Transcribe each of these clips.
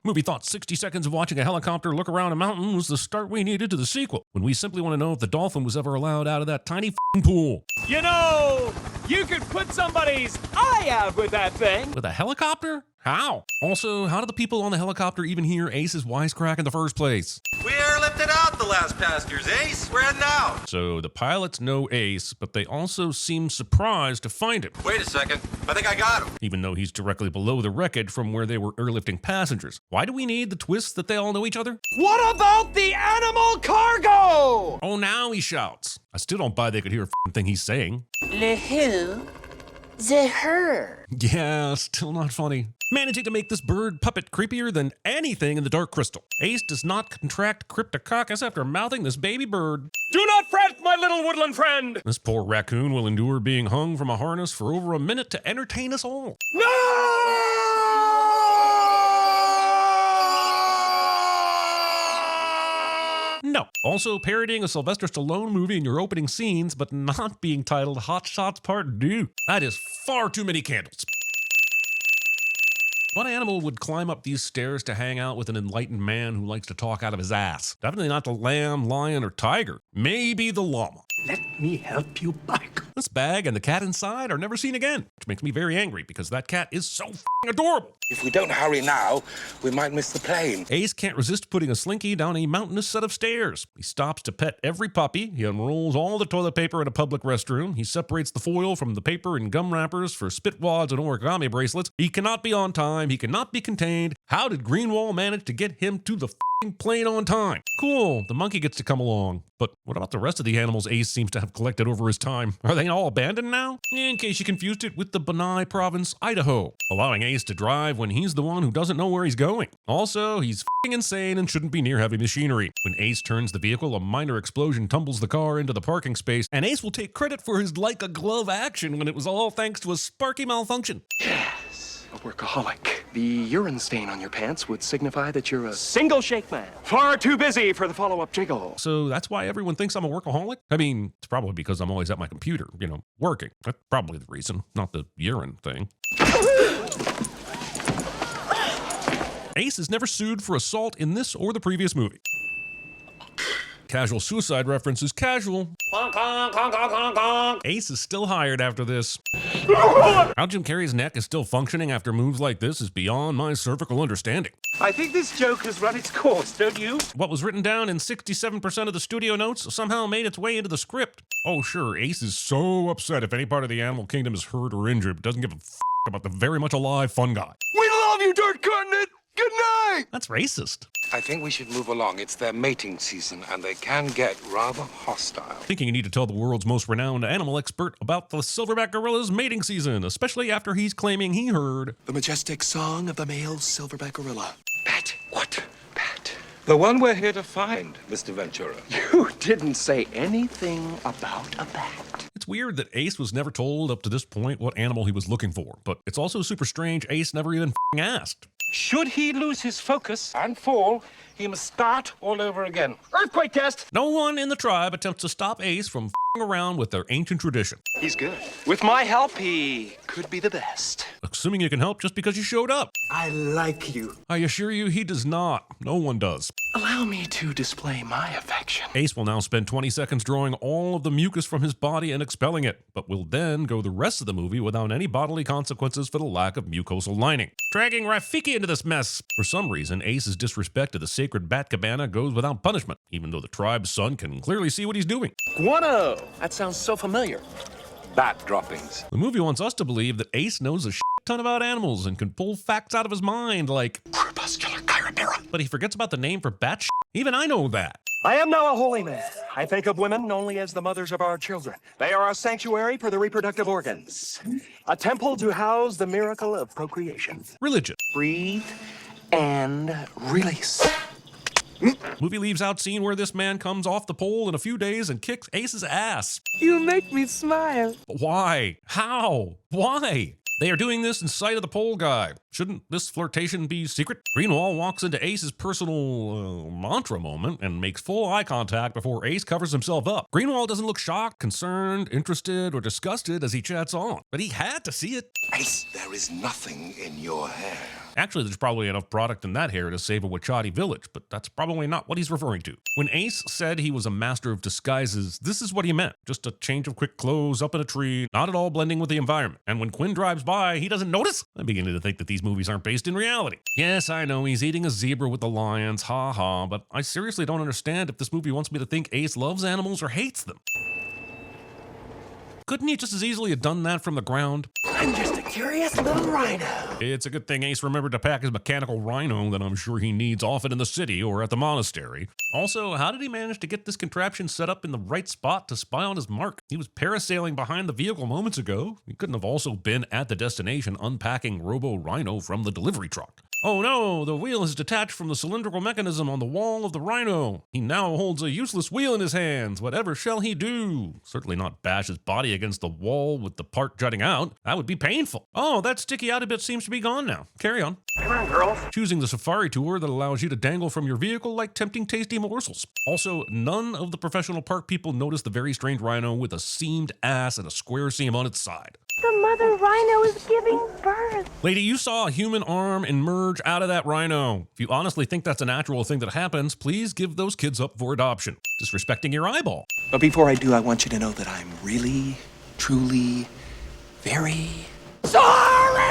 Movie thought 60 seconds of watching a helicopter look around a mountain was the start we needed to the sequel, when we simply want to know if the dolphin was ever allowed out of that tiny f***ing pool. You know, you could put somebody's eye out with that thing. With a helicopter? How? Also, how did the people on the helicopter even hear Ace's wisecrack in the first place? We airlifted out the last passengers, Ace. We're heading out. So the pilots know Ace, but they also seem surprised to find him. Wait a second. I think I got him. Even though he's directly below the wreckage from where they were airlifting passengers. Why do we need the twist that they all know each other? What about the animal cargo? Oh, now he shouts. I still don't buy they could hear a f***ing thing he's saying. Le who? The her. Yeah, still not funny. Managing to make this bird puppet creepier than anything in the Dark Crystal. Ace does not contract cryptococcus after mouthing this baby bird. Do not fret, my little woodland friend. This poor raccoon will endure being hung from a harness for over a minute to entertain us all. No. Also parodying a Sylvester Stallone movie in your opening scenes, but not being titled Hot Shots Part 2. That is far too many candles. What animal would climb up these stairs to hang out with an enlightened man who likes to talk out of his ass? Definitely not the lamb, lion, or tiger. Maybe the llama. Let me help you back. This bag and the cat inside are never seen again, which makes me very angry because that cat is so f***ing adorable. If we don't hurry now, we might miss the plane. Ace can't resist putting a slinky down a mountainous set of stairs. He stops to pet every puppy. He unrolls all the toilet paper in a public restroom. He separates the foil from the paper and gum wrappers for spit wads and origami bracelets. He cannot be on time. He cannot be contained. How did Greenwall manage to get him to the f***ing plane on time? Cool, the monkey gets to come along. But what about the rest of the animals Ace seems to have collected over his time? Are they all abandoned now? In case you confused it with the Benai province, Idaho, allowing Ace to drive when he's the one who doesn't know where he's going. Also, he's f***ing insane and shouldn't be near heavy machinery. When Ace turns the vehicle, a minor explosion tumbles the car into the parking space, and Ace will take credit for his like-a-glove action when it was all thanks to a sparky malfunction. Yes, a workaholic. The urine stain on your pants would signify that you're a Single shake man. Far too busy for the follow-up jiggle. So that's why everyone thinks I'm a workaholic? I mean, it's probably because I'm always at my computer, working. That's probably the reason, not the urine thing. Ace is never sued for assault in this or the previous movie. Casual suicide reference is casual. Ace is still hired after this. How Jim Carrey's neck is still functioning after moves like this is beyond my cervical understanding. I think this joke has run its course, don't you? What was written down in 67% of the studio notes somehow made its way into the script. Oh sure, Ace is so upset if any part of the animal kingdom is hurt or injured, but doesn't give a f*** about the very much alive fun guy. We love you, Dirt Continent! Good night! That's racist. I think we should move along. It's their mating season, and they can get rather hostile. Thinking you need to tell the world's most renowned animal expert about the silverback gorilla's mating season, especially after he's claiming he heard the majestic song of the male silverback gorilla. Bat? What? Bat? The one we're here to find, Mr. Ventura. You didn't say anything about a bat. It's weird that Ace was never told up to this point what animal he was looking for, but it's also super strange Ace never even f***ing asked. Should he lose his focus And fall, he must start all over again. Earthquake test! No one in the tribe attempts to stop Ace from f***ing around with their ancient tradition. He's good. With my help, he could be the best. Assuming you can help just because you showed up. I like you. I assure you he does not. No one does. Allow me to display my affection. Ace will now spend 20 seconds drawing all of the mucus from his body and expelling it, but will then go the rest of the movie without any bodily consequences for the lack of mucosal lining. Dragging Rafiki into this mess. For some reason, Ace's disrespect to the sacred bat cabana goes without punishment, even though the tribe's son can clearly see what he's doing. Guano! That sounds so familiar. Bat droppings. The movie wants us to believe that Ace knows a ton about animals and can pull facts out of his mind like Crepuscular Chiroptera. but he forgets about the name for bat shit. Even I know that. I am now a holy man. I think of women only as the mothers of our children. They are a sanctuary for the reproductive organs. A temple to house the miracle of procreation. Religion. Breathe and release. Movie leaves out scene where this man comes off the pole in a few days and kicks Ace's ass. You make me smile. But why? How? Why? They are doing this in sight of the pole guy. Shouldn't this flirtation be secret? Greenwall walks into Ace's personal mantra moment and makes full eye contact before Ace covers himself up. Greenwall doesn't look shocked, concerned, interested, or disgusted as he chats on, but he had to see it. Ace, there is nothing in your hair. Actually, there's probably enough product in that hair to save a Wachati village, but that's probably not what he's referring to. When Ace said he was a master of disguises, this is what he meant. Just a change of quick clothes up in a tree, not at all blending with the environment. And when Quinn drives by, he doesn't notice? I'm beginning to think that these movies aren't based in reality. Yes, I know, he's eating a zebra with the lions, ha ha, but I seriously don't understand if this movie wants me to think Ace loves animals or hates them. Couldn't he just as easily have done that from the ground? I'm just a curious little rhino. It's a good thing Ace remembered to pack his mechanical rhino that I'm sure he needs often in the city or at the monastery. Also, how did he manage to get this contraption set up in the right spot to spy on his mark? He was parasailing behind the vehicle moments ago. He couldn't have also been at the destination unpacking Robo Rhino from the delivery truck. Oh no, the wheel is detached from the cylindrical mechanism on the wall of the Rhino. He now holds a useless wheel in his hands. Whatever shall he do? Certainly not bash his body against the wall with the part jutting out. That would be painful. Oh, that sticky outer bit seems to be gone now. Carry on. Come on, girls. Choosing the safari tour that allows you to dangle from your vehicle like tempting tasty morsels. Also, none of the professional park people noticed the very strange Rhino with a seamed ass and a square seam on its side. The mother rhino is giving birth. Lady, you saw a human arm emerge out of that rhino. If you honestly think that's a natural thing that happens, please give those kids up for adoption. Disrespecting your eyeball. But before I do, I want you to know that I'm really, truly, very sorry!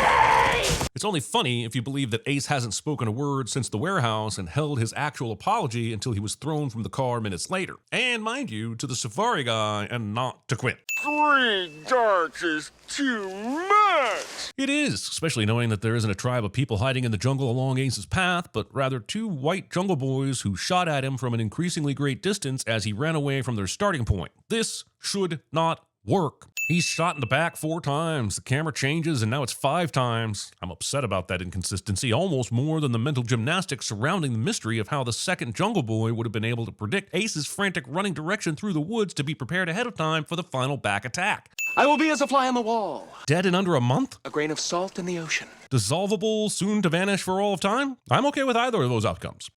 It's only funny if you believe that Ace hasn't spoken a word since the warehouse and held his actual apology until he was thrown from the car minutes later. And mind you, to the safari guy and not to Quinn. 3 darts is too much! It is, especially knowing that there isn't a tribe of people hiding in the jungle along Ace's path, but rather 2 white jungle boys who shot at him from an increasingly great distance as he ran away from their starting point. This should not work. He's shot in the back 4 times, the camera changes, and now it's 5 times. I'm upset about that inconsistency, almost more than the mental gymnastics surrounding the mystery of how the second Jungle Boy would have been able to predict Ace's frantic running direction through the woods to be prepared ahead of time for the final back attack. I will be as a fly on the wall. Dead in under a month? A grain of salt in the ocean. Dissolvable, soon to vanish for all of time? I'm okay with either of those outcomes.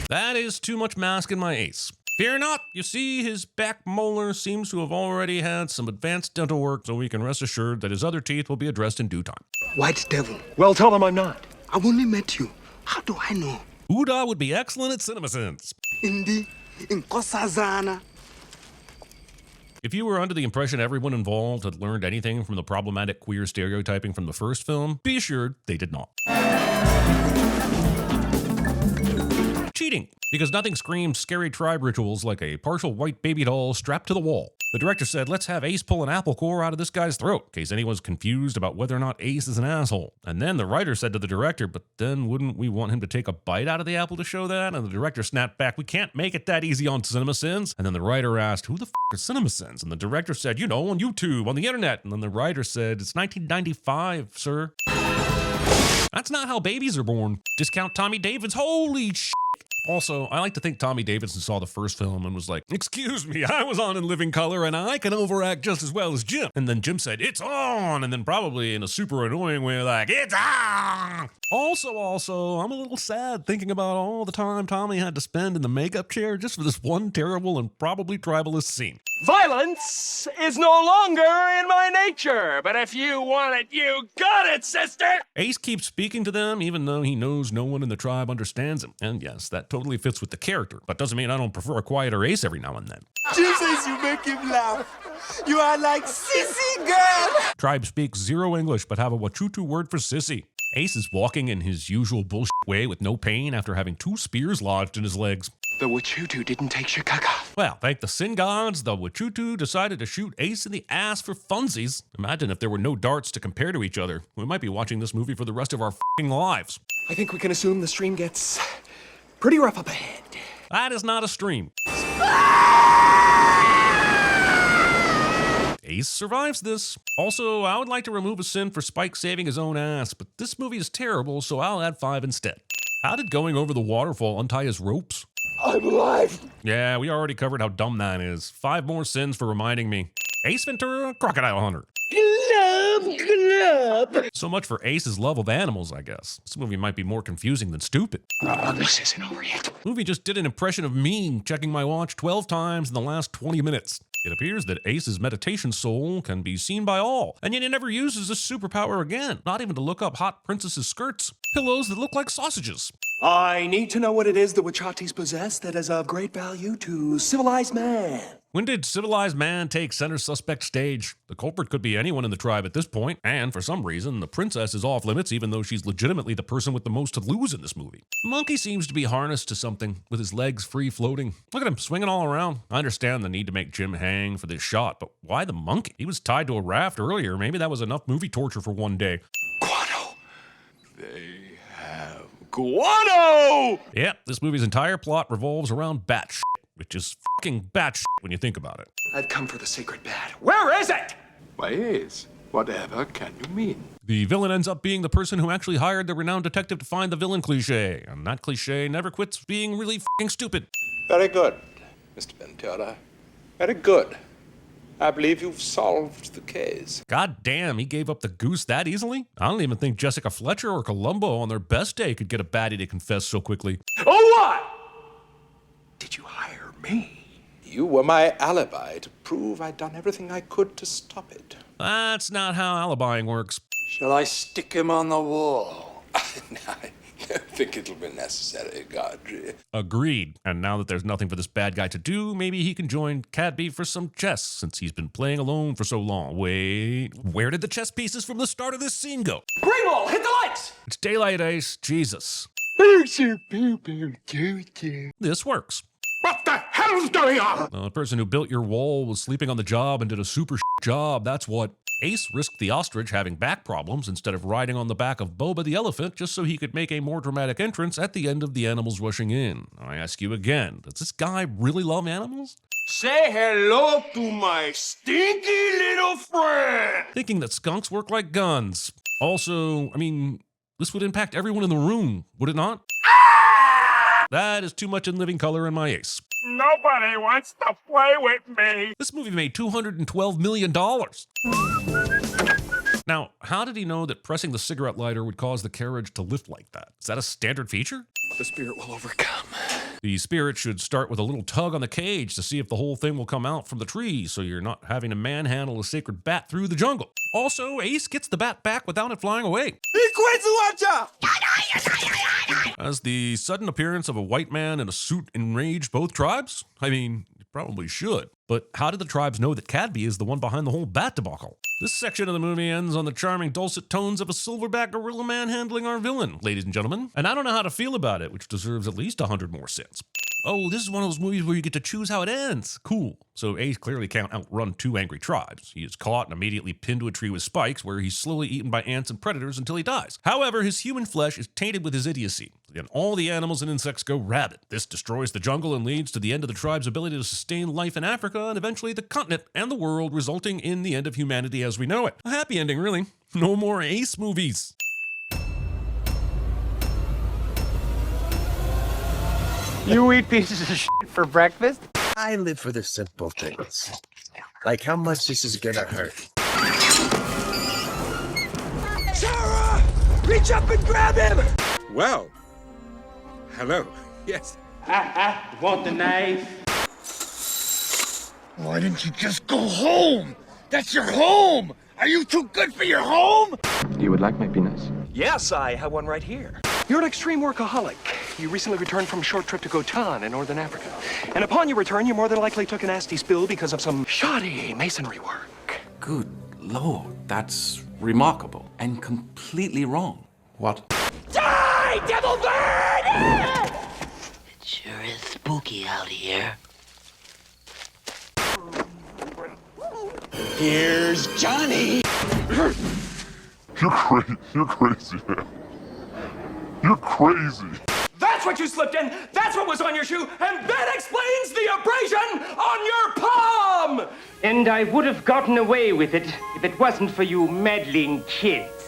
That is too much mask in my Ace. Fear not, you see, his back molar seems to have already had some advanced dental work, so we can rest assured that his other teeth will be addressed in due time. White devil. Well, tell them I'm not. I've only met you. How do I know? Uda would be excellent at CinemaSins. In Kosazana. If you were under the impression everyone involved had learned anything from the problematic queer stereotyping from the first film, be assured they did not. Cheating, because nothing screams scary tribe rituals like a partial white baby doll strapped to the wall. The director said, let's have Ace pull an apple core out of this guy's throat, in case anyone's confused about whether or not Ace is an asshole. And then the writer said to the director, but then wouldn't we want him to take a bite out of the apple to show that? And the director snapped back, we can't make it that easy on CinemaSins. And then the writer asked, who the f*** is CinemaSins? And the director said, you know, on YouTube, on the internet. And then the writer said, it's 1995, sir. That's not how babies are born. Discount Tommy David's, holy shit. Also, I like to think Tommy Davidson saw the first film and was like, excuse me, I was on in living color and I can overact just as well as Jim. And then Jim said, it's on. And then probably in a super annoying way like, it's on. Also, I'm a little sad thinking about all the time Tommy had to spend in the makeup chair just for this one terrible and probably tribalist scene. Violence is no longer in my nature, but if you want it, you got it, sister! Ace keeps speaking to them even though he knows no one in the tribe understands him. And yes, that totally fits with the character, but doesn't mean I don't prefer a quieter Ace every now and then. Jim says you make him laugh. You are like sissy girl. Tribe speaks 0 English but have a Wachutu word for sissy. Ace is walking in his usual bullshit way with no pain after having 2 spears lodged in his legs. The Wachutu didn't take Chicago. Well, thank the sin gods, the Wachutu decided to shoot Ace in the ass for funsies. Imagine if there were no darts to compare to each other. We might be watching this movie for the rest of our f***ing lives. I think we can assume the stream gets pretty rough up ahead. That is not a stream. Ace survives this. Also, I would like to remove a sin for Spike saving his own ass, but this movie is terrible, so I'll add 5 instead. How did going over the waterfall untie his ropes? I'm alive. Yeah, we already covered how dumb that is. 5 more sins for reminding me. Ace Ventura, Crocodile Hunter. Glub. So much for Ace's love of animals, I guess. This movie might be more confusing than stupid. This isn't over yet. Movie just did an impression of me checking my watch 12 times in the last 20 minutes. It appears that Ace's meditation soul can be seen by all, and yet he never uses this superpower again, not even to look up hot princesses' skirts. Pillows that look like sausages. I need to know what it is the Wachatis possess that is of great value to civilized man. When did civilized man take center suspect stage? The culprit could be anyone in the tribe at this point, and for some reason, the princess is off limits even though she's legitimately the person with the most to lose in this movie. The monkey seems to be harnessed to something, with his legs free floating. Look at him, swinging all around. I understand the need to make Jim hang for this shot, but why the monkey? He was tied to a raft earlier. Maybe that was enough movie torture for one day. Guano! They have guano! Yeah, this movie's entire plot revolves around bat shit, which is fucking bat shit when you think about it. I've come for the sacred bat. Where is it? Why is? Whatever can you mean? The villain ends up being the person who actually hired the renowned detective to find the villain cliche, and that cliche never quits being really fucking stupid. Very good, Mr. Ventura. Very good. I believe you've solved the case. God damn, he gave up the goose that easily? I don't even think Jessica Fletcher or Columbo on their best day could get a baddie to confess so quickly. Oh, what? Did you hire me? You were my alibi to prove I'd done everything I could to stop it. That's not how alibying works. Shall I stick him on the wall? I don't think it'll be necessary, Godfrey. Agreed. And now that there's nothing for this bad guy to do, maybe he can join Cadby for some chess, since he's been playing alone for so long. Wait, where did the chess pieces from the start of this scene go? Green wall, hit the lights! It's daylight, Ace. Jesus. This works. What the hell's going on? The person who built your wall was sleeping on the job and did a super job, that's what. Ace risked the ostrich having back problems instead of riding on the back of Boba the elephant just so he could make a more dramatic entrance at the end of the animals rushing in. I ask you again, does this guy really love animals? Say hello to my stinky little friend! Thinking that skunks work like guns. Also, this would impact everyone in the room, would it not? That is too much in living color in my Ace. Nobody wants to play with me! This movie made $212 million. Now, how did he know that pressing the cigarette lighter would cause the carriage to lift like that? Is that a standard feature? The spirit will overcome. The spirit should start with a little tug on the cage to see if the whole thing will come out from the tree, so you're not having to manhandle a sacred bat through the jungle. Also, Ace gets the bat back without it flying away. Has the sudden appearance of a white man in a suit enraged both tribes? It probably should. But how did the tribes know that Cadby is the one behind the whole bat debacle? This section of the movie ends on the charming dulcet tones of a silverback gorilla manhandling our villain, ladies and gentlemen. And I don't know how to feel about it, which deserves at least 100 more cents. Oh, this is one of those movies where you get to choose how it ends. Cool. So Ace clearly can't outrun two angry tribes. He is caught and immediately pinned to a tree with spikes where he's slowly eaten by ants and predators until he dies. However, his human flesh is tainted with his idiocy, and all the animals and insects go rabid. This destroys the jungle and leads to the end of the tribe's ability to sustain life in Africa and eventually the continent and the world, resulting in the end of humanity as we know it. A happy ending, really. No more Ace movies. You eat pieces of shit for breakfast? I live for the simple things. Like how much this is gonna hurt. Sarah! Reach up and grab him! Well, hello. Yes. Want the knife? Why didn't you just go home? That's your home! Are you too good for your home? You would like my penis? Yes, I have one right here. You're an extreme workaholic. You recently returned from a short trip to Khotan in northern Africa. And upon your return, you more than likely took a nasty spill because of some shoddy masonry work. Good Lord, that's remarkable and completely wrong. What? Die, devil bird! It sure is spooky out here. Here's Johnny! You're crazy, man. You're crazy. That's what you slipped in, that's what was on your shoe, and that explains the abrasion on your palm! And I would have gotten away with it if it wasn't for you meddling kids.